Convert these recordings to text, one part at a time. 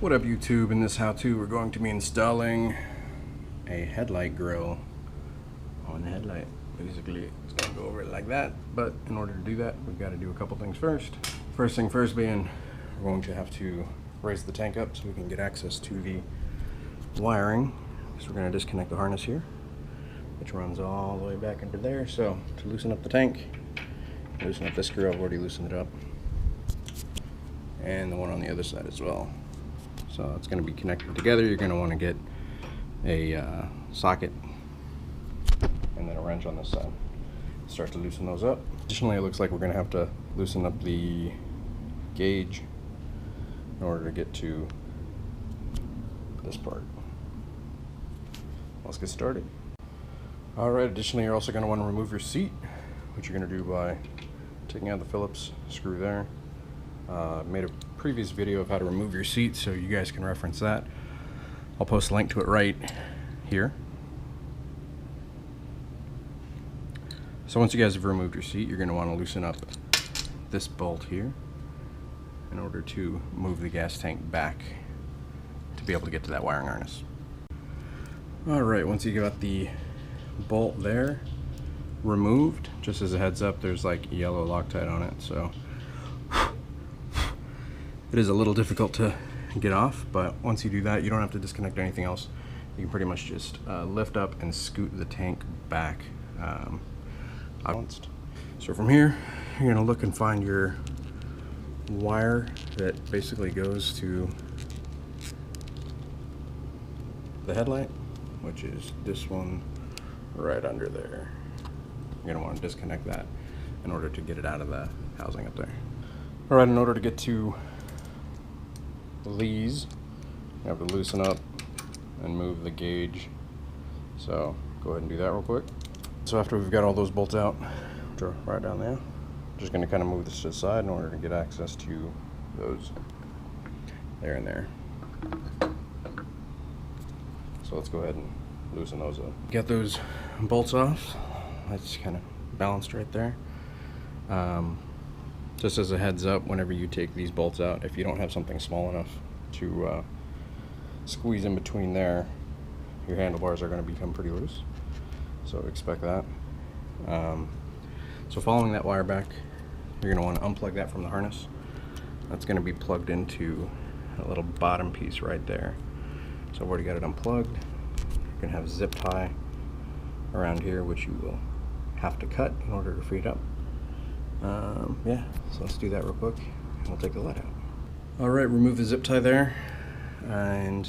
What up YouTube? In this how-to we're going to be installing a headlight grill on the headlight. Basically it's going to go over it like that, but in order to do that we've got to do a couple things first. First thing first being we're going to have to raise the tank up so we can get access to the wiring. So we're going to disconnect the harness here, which runs all the way back into there. So to loosen up the tank, loosen up this screw. I've already loosened it up, and the one on the other side as well. So it's going to be connected together. You're going to want to get a socket and then a wrench on this side. Start to loosen those up. Additionally, it looks like we're going to have to loosen up the gauge in order to get to this part. Let's get started. Alright, additionally, you're also going to want to remove your seat, which you're going to do by taking out the Phillips screw there. I made a previous video of how to remove your seat, so you guys can reference that. I'll post a link to it right here. So once you guys have removed your seat, you're going to want to loosen up this bolt here in order to move the gas tank back to be able to get to that wiring harness. Alright, once you got the bolt there removed, just as a heads up, there's like yellow Loctite on it, so it is a little difficult to get off, but once you do that, you don't have to disconnect anything else. You can pretty much just lift up and scoot the tank back. So from here, you're going to look and find your wire that basically goes to the headlight, which is this one right under there. You're going to want to disconnect that in order to get it out of the housing up there. Alright, in order to get to these, you have to loosen up and move the gauge. So go ahead and do that real quick. So after we've got all those bolts out, which are right down there, just going to kind of move this to the side in order to get access to those there and there. So let's go ahead and loosen those up. Get those bolts off. That's kind of balanced right there. Just as a heads up, whenever you take these bolts out, if you don't have something small enough to squeeze in between there, your handlebars are going to become pretty loose. So expect that. So following that wire back, you're going to want to unplug that from the harness. That's going to be plugged into a little bottom piece right there. So I've already got it unplugged. You're going to have a zip tie around here, which you will have to cut in order to free it up. Yeah, so let's do that real quick and we'll take the lead out. Alright, remove the zip tie there, and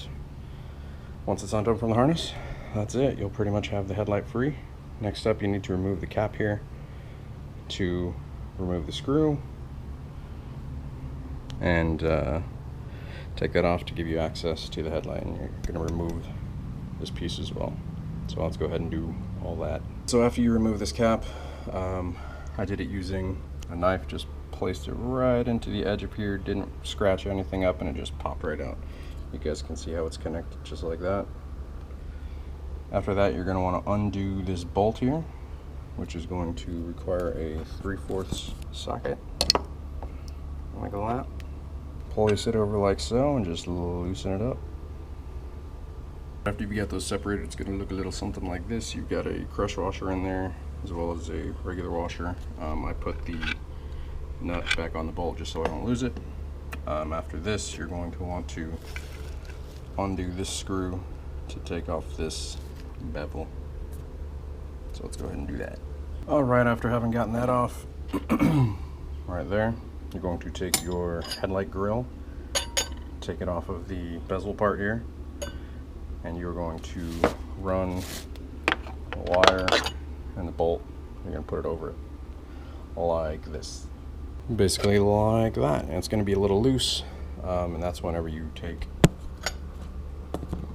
once it's undone from the harness, that's it. You'll pretty much have the headlight free. Next up, you need to remove the cap here to remove the screw, and take that off to give you access to the headlight, and you're going to remove this piece as well. So let's go ahead and do all that. So after you remove this cap, I did it using a knife, just placed it right into the edge of here, didn't scratch anything up, and it just popped right out. You guys can see how it's connected just like that. After that, you're going to want to undo this bolt here, which is going to require a 3/4 socket, like that. Place it over like so and just loosen it up. After you've got those separated, it's going to look a little something like this. You've got a crush washer in there as well as a regular washer. I put the nut back on the bolt just so I don't lose it. After this, you're going to want to undo this screw to take off this bevel. So let's go ahead and do that. Alright, after having gotten that off, right there, you're going to take your headlight grill, take it off of the bezel part here, and you're going to run the wire and the bolt. You're going to put it over it like this. Basically like that. And it's going to be a little loose, and that's whenever you take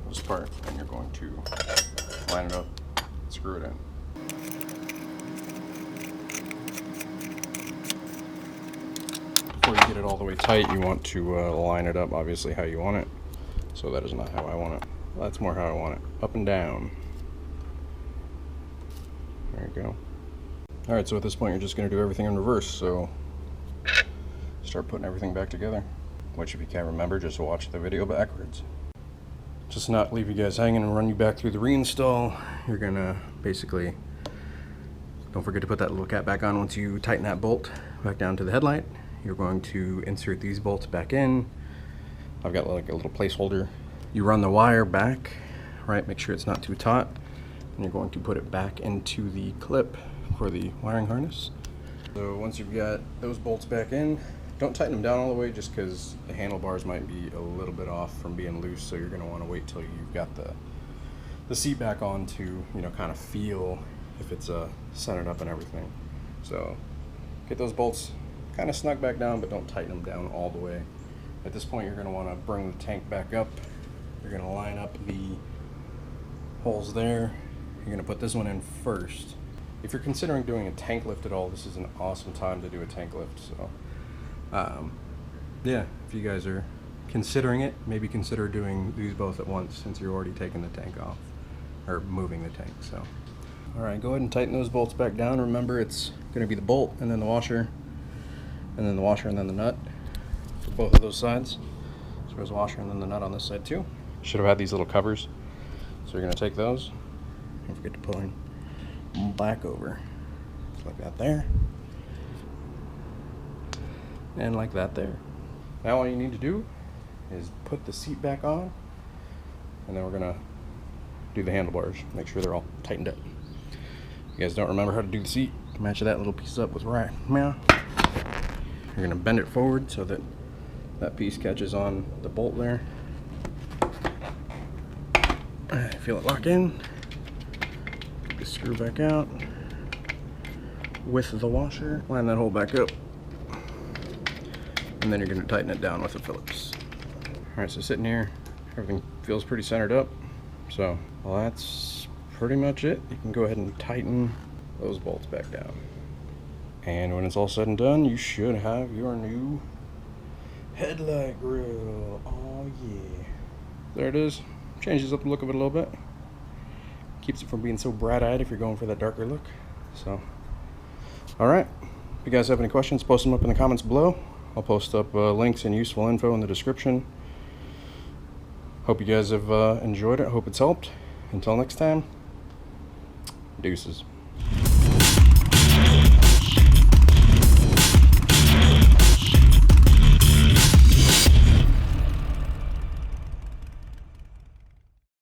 this part and you're going to line it up, screw it in. Before you get it all the way tight, you want to line it up obviously how you want it. So that is not how I want it. That's more how I want it. Up and down. There you go. Alright, so at this point you're just going to do everything in reverse, so start putting everything back together. which if you can't remember, just watch the video backwards. Just not leave you guys hanging and run you back through the reinstall. You're gonna basically, don't forget to put that little cap back on once you tighten that bolt back down to the headlight. You're going to insert these bolts back in. I've got like a little placeholder. You run the wire back, right? Make sure it's not too taut. And you're going to put it back into the clip for the wiring harness. So once you've got those bolts back in, don't tighten them down all the way just because the handlebars might be a little bit off from being loose, so you're going to want to wait till you've got the seat back on to, you know, kind of feel if it's centered up and everything. So get those bolts kind of snug back down, but don't tighten them down all the way. At this point, you're going to want to bring the tank back up. You're going to line up the holes there. You're going to put this one in first. If you're considering doing a tank lift at all, this is an awesome time to do a tank lift. So yeah, if you guys are considering it, maybe consider doing these both at once since you're already taking the tank off, or moving the tank. So all right, go ahead and tighten those bolts back down. Remember, it's going to be the bolt and then the washer, and then the washer and then the nut for both of those sides. So there's a washer and then the nut on this side too. Should have had these little covers. So you're going to take those, don't forget to pull them back over, just like that there, and like that there. Now all you need to do is put the seat back on, and then we're going to do the handlebars. Make sure they're all tightened up. If you guys don't remember how to do the seat, match that little piece up with right now. You're going to bend it forward so that that piece catches on the bolt there. Feel it lock in. Take the screw back out with the washer. Line that hole back up. And then you're going to tighten it down with the Phillips. Alright, so sitting here, everything feels pretty centered up. So, well, that's pretty much it. You can go ahead and tighten those bolts back down. And when it's all said and done, you should have your new headlight grill. Oh yeah. There it is. Changes up the look of it a little bit. Keeps it from being so bright-eyed if you're going for that darker look. So, alright. If you guys have any questions, post them up in the comments below. I'll post up links and useful info in the description. Hope you guys have enjoyed it. Hope it's helped. Until next time, deuces.